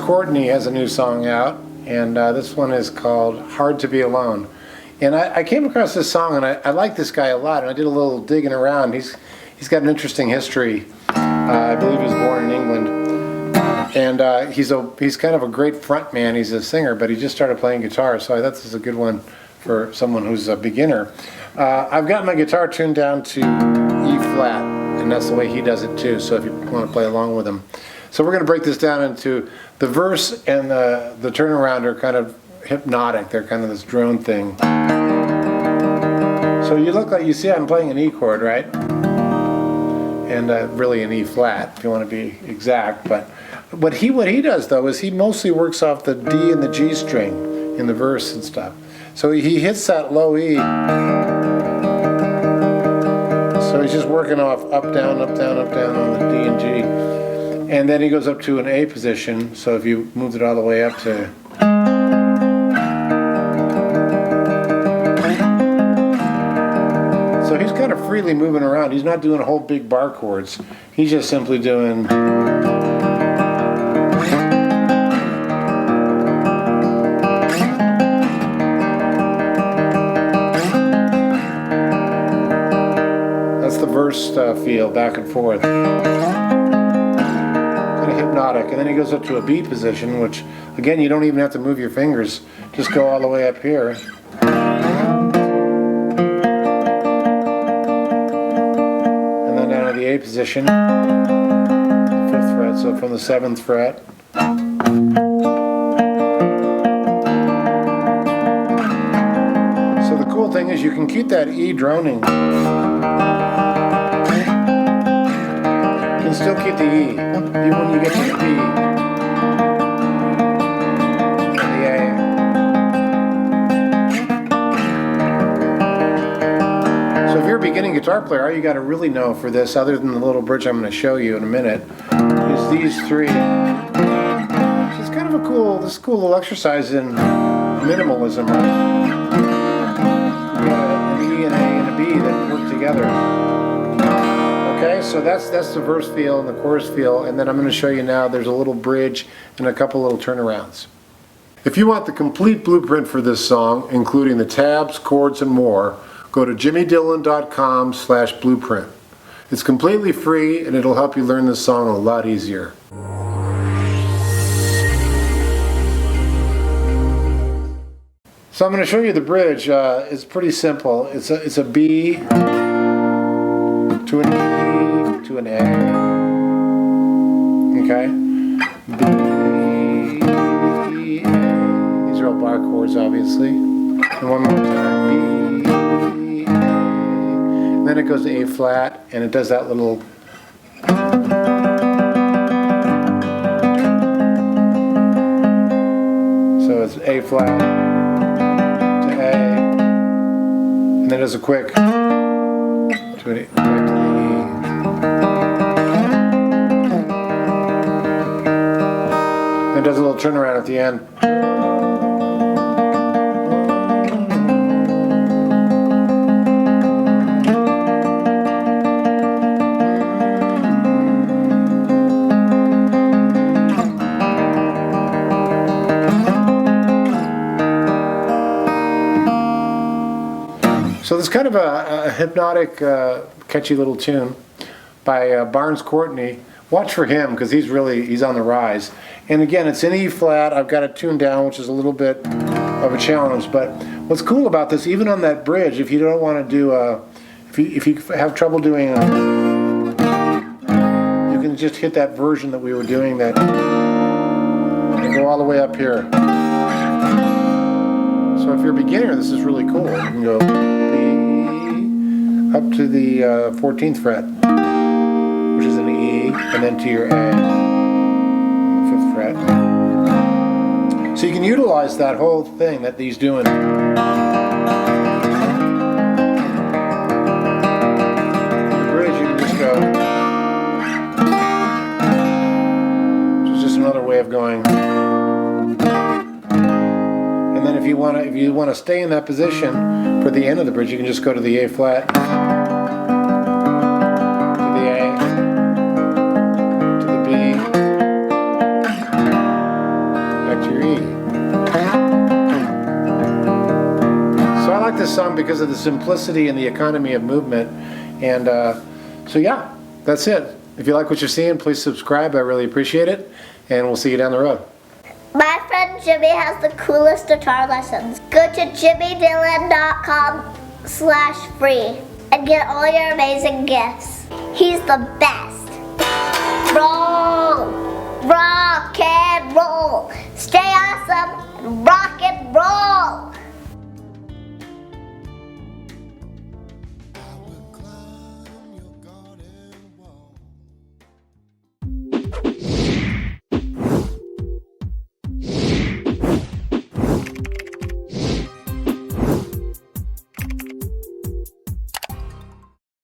Courtney has a new song out, and this one is called Hard to Be Alone. And I came across this song, and I like this guy a lot, and I did a little digging around. He's got an interesting history. I believe he was born in England, and he's kind of a great front man. He's a singer, but he just started playing guitar, so I thought this is a good one for someone who's a beginner. I've got my guitar tuned down to E flat, and that's the way he does it too, so if you want to play along with him. So we're going to break this down into the verse and the turnaround are kind of hypnotic. They're kind of this drone thing. So you see I'm playing an E chord, right? And really an E flat, if you want to be exact. But what he does though is he mostly works off the D and the G string in the verse and stuff. So he hits that low E. So he's just working off up, down, up, down, up, down on the D and G. And then he goes up to an A position, so if you moved it all the way up to... So he's kind of freely moving around. He's not doing whole big bar chords. He's just simply doing... That's the verse feel, back and forth. Hypnotic, and then he goes up to a B position, which again you don't even have to move your fingers, just go all the way up here, and then down to the A position, the 5th fret, so from the 7th fret. So the cool thing is you can keep that E droning. You can still keep the E, even when you get to the B and the A. So if you're a beginning guitar player, all you got to really know for this, other than the little bridge I'm going to show you in a minute, is these three. So it's kind of a cool little exercise in minimalism, right? You got an E and A and a B that work together. Okay, so that's the verse feel and the chorus feel, and then I'm going to show you now there's a little bridge and a couple little turnarounds. If you want the complete blueprint for this song, including the tabs, chords, and more, go to jimmydillon.com/blueprint. It's completely free and it'll help you learn this song a lot easier. So I'm going to show you the bridge. It's pretty simple. It's a B to an E to an A, okay? B, A. These are all bar chords, obviously. And one more time, B, A. And then it goes to A flat, and it does that little. So it's A flat to A, and then there's a quick to an E. It does a little turnaround at the end. So there's kind of a hypnotic, catchy little tune by Courtney. Watch for him because he's on the rise. And again, it's in E flat. I've got it tuned down, which is a little bit of a challenge. But what's cool about this, even on that bridge, if you don't want to do if you have trouble doing you can just hit that version that we were doing that and go all the way up here. So if you're a beginner, this is really cool. You can go B up to the 14th fret, which is an E, and then to your A, the 5th fret. So you can utilize that whole thing that he's doing. The bridge, you can just go, which is just another way of going. And then if you want to stay in that position for the end of the bridge, you can just go to the A flat, to the A, to the B, this song because of the simplicity and the economy of movement. And so yeah, that's it. If you like what you're seeing, please subscribe. I really appreciate it. And we'll see you down the road. My friend Jimmy has the coolest guitar lessons. Go to jimmydillon.com/free and get all your amazing gifts. He's the best. Roll! Rock and roll! Stay awesome and rock and roll!